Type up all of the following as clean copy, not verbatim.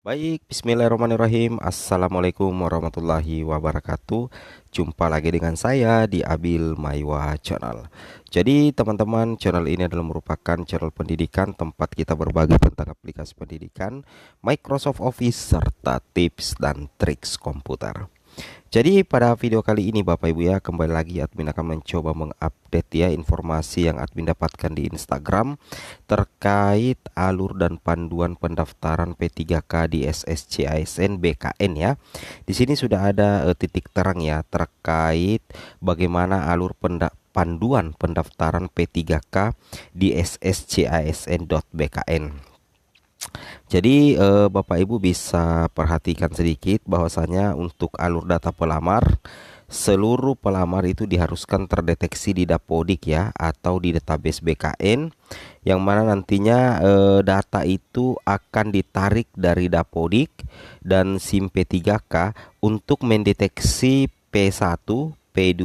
Baik, bismillahirrahmanirrahim. Assalamualaikum warahmatullahi wabarakatuh. Jumpa lagi dengan saya di Abil Maiwa Channel. Jadi teman-teman, channel ini adalah merupakan channel pendidikan tempat kita berbagi tentang aplikasi pendidikan, Microsoft Office, serta tips dan triks komputer. Jadi pada video kali ini Bapak Ibu ya, kembali lagi admin akan mencoba mengupdate ya informasi yang admin dapatkan di Instagram terkait alur dan panduan pendaftaran P3K di SSC BKN ya. Di sini sudah ada titik terang ya terkait bagaimana alur panduan pendaftaran P3K di SSCASN.BKN. Jadi Bapak Ibu bisa perhatikan sedikit bahwasanya untuk alur data pelamar, seluruh pelamar itu diharuskan terdeteksi di Dapodik ya, atau di database BKN, yang mana nantinya data itu akan ditarik dari Dapodik dan SIM P3K untuk mendeteksi P1, P2,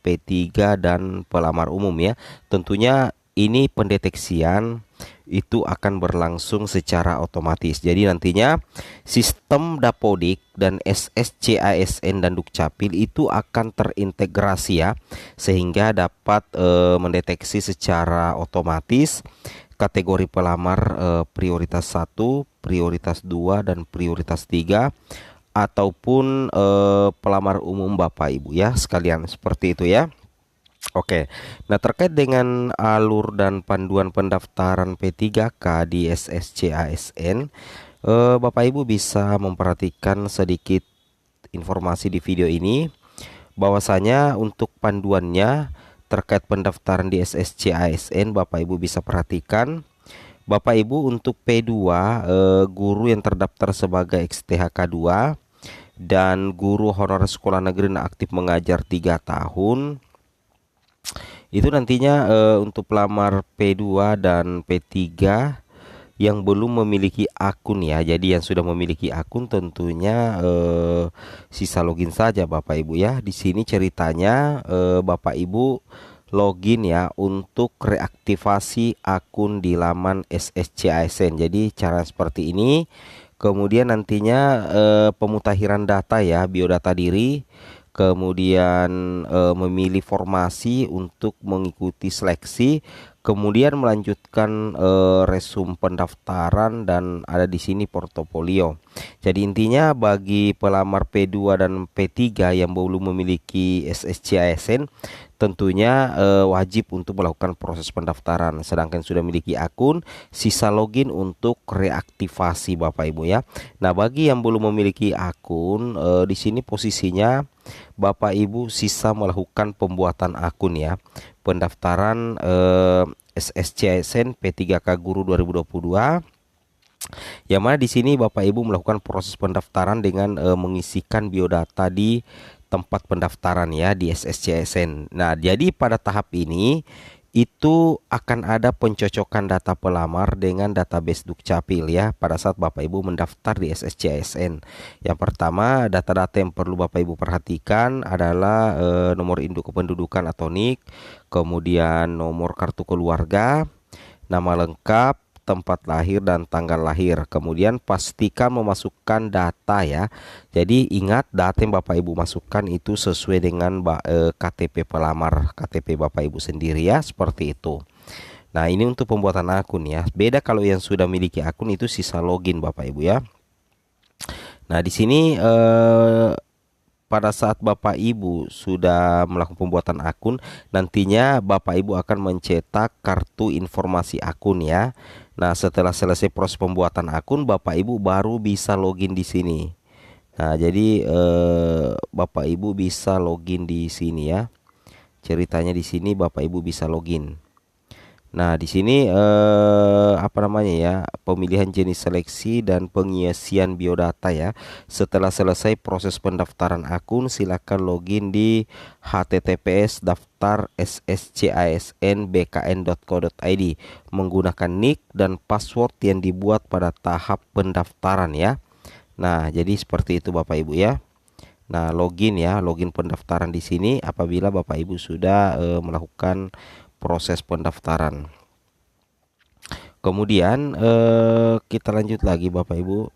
P3 dan pelamar umum ya. Tentunya ini pendeteksian itu akan berlangsung secara otomatis. Jadi nantinya sistem Dapodik dan SSCASN dan Dukcapil itu akan terintegrasi ya, sehingga dapat mendeteksi secara otomatis kategori pelamar prioritas 1, prioritas 2 dan prioritas 3 ataupun pelamar umum Bapak Ibu ya sekalian, seperti itu ya. Oke, nah terkait dengan alur dan panduan pendaftaran P3K di SSCASN, Bapak Ibu bisa memperhatikan sedikit informasi di video ini, bahwasanya untuk panduannya terkait pendaftaran di SSCASN, Bapak Ibu bisa perhatikan. Bapak Ibu untuk P2, guru yang terdaftar sebagai XTHK 2 dan guru honorer sekolah negeri yang aktif mengajar 3 tahun. Itu nantinya untuk pelamar P2 dan P3 yang belum memiliki akun ya. Jadi yang sudah memiliki akun tentunya sisa login saja Bapak Ibu ya. Di sini ceritanya Bapak Ibu login ya untuk reaktivasi akun di laman SSCASN. Jadi cara seperti ini. Kemudian nantinya pemutakhiran data ya, biodata diri, kemudian memilih formasi untuk mengikuti seleksi, kemudian melanjutkan resume pendaftaran, dan ada di sini portofolio. Jadi intinya bagi pelamar P2 dan P3 yang belum memiliki SSCASN tentunya wajib untuk melakukan proses pendaftaran. Sedangkan sudah memiliki akun, sisa login untuk reaktivasi Bapak Ibu ya. Nah, bagi yang belum memiliki akun, di sini posisinya Bapak Ibu sisa melakukan pembuatan akun ya. Pendaftaran SSCASN P3K Guru 2022. Yang mana di sini Bapak Ibu melakukan proses pendaftaran dengan mengisikan biodata di tempat pendaftaran ya di SSCASN. Nah, jadi pada tahap ini itu akan ada pencocokan data pelamar dengan database Dukcapil ya pada saat Bapak Ibu mendaftar di SSCASN. Yang pertama, data-data yang perlu Bapak Ibu perhatikan adalah nomor induk kependudukan atau NIK, kemudian nomor kartu keluarga, nama lengkap, tempat lahir dan tanggal lahir. Kemudian pastikan memasukkan data ya. Jadi ingat, data yang Bapak Ibu masukkan itu sesuai dengan KTP pelamar, KTP Bapak Ibu sendiri ya, seperti itu. Nah, ini untuk pembuatan akun ya. Beda kalau yang sudah memiliki akun itu sisa login Bapak Ibu ya. Nah, di sini pada saat Bapak Ibu sudah melakukan pembuatan akun, nantinya Bapak Ibu akan mencetak kartu informasi akun ya. Nah, setelah selesai proses pembuatan akun, Bapak Ibu baru bisa login di sini. Nah, jadi Bapak Ibu bisa login di sini ya. Ceritanya di sini Bapak Ibu bisa login. Nah, di sini apa namanya ya, pemilihan jenis seleksi dan pengisian biodata ya. Setelah selesai proses pendaftaran akun, silakan login di https daftar sscasnbkn.co.id menggunakan nick dan password yang dibuat pada tahap pendaftaran ya. Nah, jadi seperti itu Bapak Ibu ya. Nah, login ya, login pendaftaran di sini apabila Bapak Ibu sudah melakukan proses pendaftaran. Kemudian kita lanjut lagi Bapak Ibu.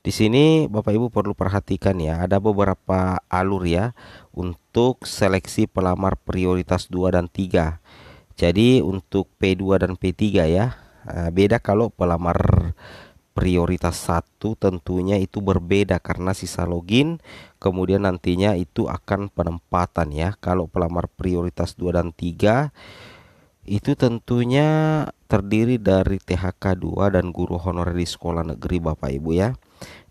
Di sini Bapak Ibu perlu perhatikan ya, ada beberapa alur ya untuk seleksi pelamar prioritas 2 dan 3. Jadi untuk P2 dan P3 ya, beda kalau pelamar prioritas 1 tentunya itu berbeda karena sisa login, kemudian nantinya itu akan penempatan ya. Kalau pelamar prioritas 2 dan 3 itu tentunya terdiri dari THK 2 dan guru honorer di sekolah negeri Bapak Ibu ya.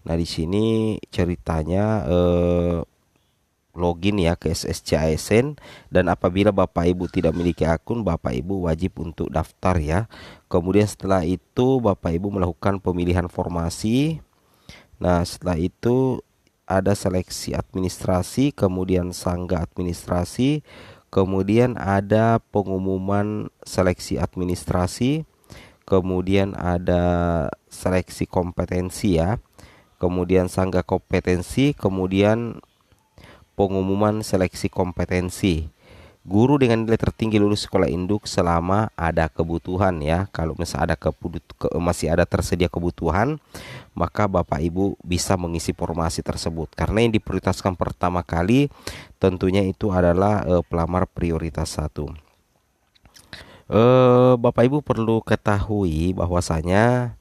Nah, di sini ceritanya login ya ke SSC ASN, dan apabila Bapak Ibu tidak memiliki akun, Bapak Ibu wajib untuk daftar ya. Kemudian setelah itu Bapak Ibu melakukan pemilihan formasi. Nah, setelah itu ada seleksi administrasi, kemudian sanggah administrasi, kemudian ada pengumuman seleksi administrasi, kemudian ada seleksi kompetensi ya, kemudian sanggah kompetensi, kemudian pengumuman seleksi kompetensi. Guru dengan nilai tertinggi lulus sekolah induk selama ada kebutuhan ya. Kalau misalnya ada masih ada tersedia kebutuhan, maka Bapak Ibu bisa mengisi formasi tersebut. Karena yang diprioritaskan pertama kali tentunya itu adalah pelamar prioritas 1. Bapak Ibu perlu ketahui bahwasanya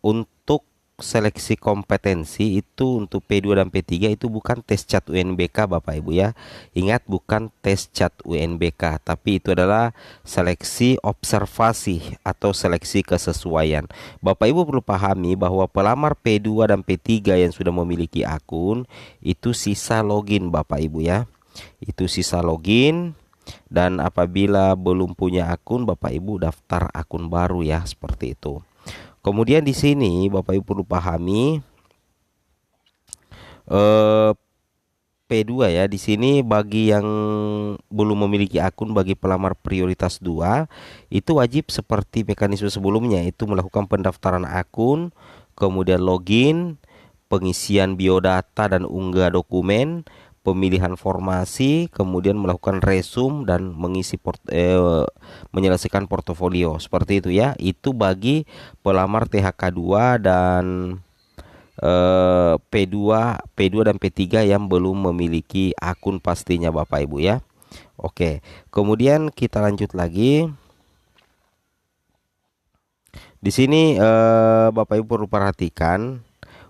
untuk seleksi kompetensi itu untuk P2 dan P3 itu bukan tes CAT UNBK Bapak Ibu ya. Ingat, bukan tes CAT UNBK, tapi itu adalah seleksi observasi atau seleksi kesesuaian. Bapak Ibu perlu pahami bahwa pelamar P2 dan P3 yang sudah memiliki akun itu sisa login Bapak Ibu ya. Itu sisa login, dan apabila belum punya akun, Bapak Ibu daftar akun baru ya, seperti itu. Kemudian di sini Bapak Ibu perlu pahami P2 ya. Di sini bagi yang belum memiliki akun, bagi pelamar prioritas 2 itu wajib seperti mekanisme sebelumnya, itu melakukan pendaftaran akun, kemudian login, pengisian biodata dan unggah dokumen, pemilihan formasi, kemudian melakukan resume dan menyelesaikan portofolio. Seperti itu ya. Itu bagi pelamar THK 2 dan P2 dan P3 yang belum memiliki akun pastinya Bapak Ibu ya. Oke. Kemudian kita lanjut lagi. Di sini Bapak Ibu perlu perhatikan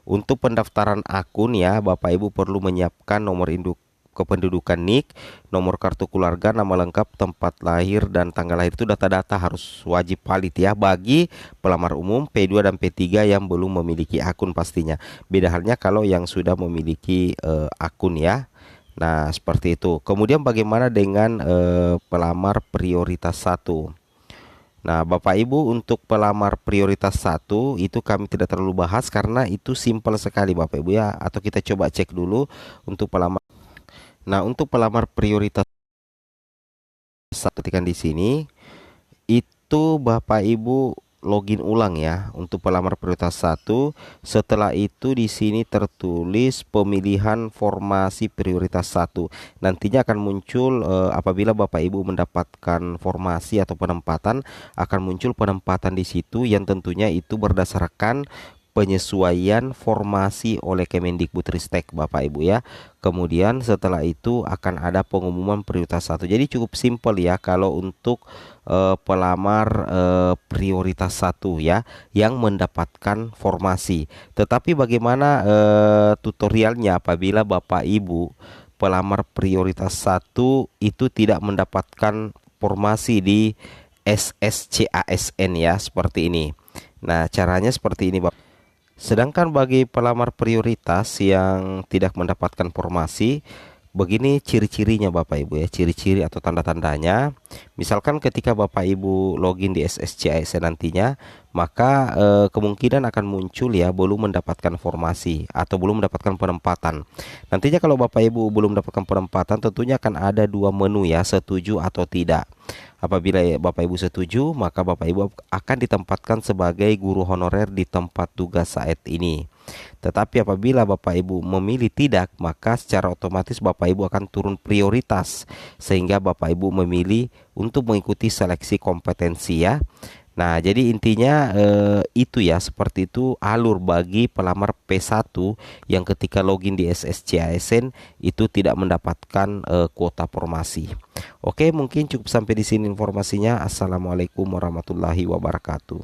untuk pendaftaran akun ya, Bapak Ibu perlu menyiapkan nomor induk kependudukan NIK, nomor kartu keluarga, nama lengkap, tempat lahir, dan tanggal lahir. Itu data-data harus wajib valid ya bagi pelamar umum P2 dan P3 yang belum memiliki akun pastinya. Beda halnya kalau yang sudah memiliki akun ya. Nah, seperti itu. Kemudian bagaimana dengan pelamar prioritas 1? Nah, Bapak Ibu, untuk pelamar prioritas 1 itu kami tidak terlalu bahas karena itu simpel sekali Bapak Ibu ya. Atau kita coba cek dulu untuk pelamar. Nah, untuk pelamar prioritas 1, ketikkan di sini itu Bapak Ibu login ulang ya untuk pelamar prioritas 1. Setelah itu di sini tertulis pemilihan formasi prioritas 1. Nantinya akan muncul apabila Bapak Ibu mendapatkan formasi atau penempatan, akan muncul penempatan di situ yang tentunya itu berdasarkan penyesuaian formasi oleh Kemendikbudristek Bapak Ibu ya. Kemudian setelah itu akan ada pengumuman prioritas 1. Jadi cukup simpel ya kalau untuk pelamar prioritas 1 ya yang mendapatkan formasi. Tetapi bagaimana tutorialnya apabila Bapak Ibu pelamar prioritas 1 itu tidak mendapatkan formasi di SSCASN ya, seperti ini. Nah, caranya seperti ini Bapak. Sedangkan bagi pelamar prioritas yang tidak mendapatkan formasi, begini ciri-cirinya Bapak Ibu ya, ciri-ciri atau tanda-tandanya. Misalkan ketika Bapak Ibu login di SSCIS nantinya, maka kemungkinan akan muncul ya belum mendapatkan formasi atau belum mendapatkan penempatan. Nantinya kalau Bapak Ibu belum mendapatkan penempatan, tentunya akan ada dua menu ya, setuju atau tidak. Apabila Bapak Ibu setuju, maka Bapak Ibu akan ditempatkan sebagai guru honorer di tempat tugas saat ini. Tetapi apabila Bapak Ibu memilih tidak, maka secara otomatis Bapak Ibu akan turun prioritas, sehingga Bapak Ibu memilih untuk mengikuti seleksi kompetensi ya. Nah, jadi intinya itu ya, seperti itu alur bagi pelamar P1 yang ketika login di SSC ASN itu tidak mendapatkan kuota formasi. Oke, mungkin cukup sampai di sini informasinya. Assalamualaikum warahmatullahi wabarakatuh.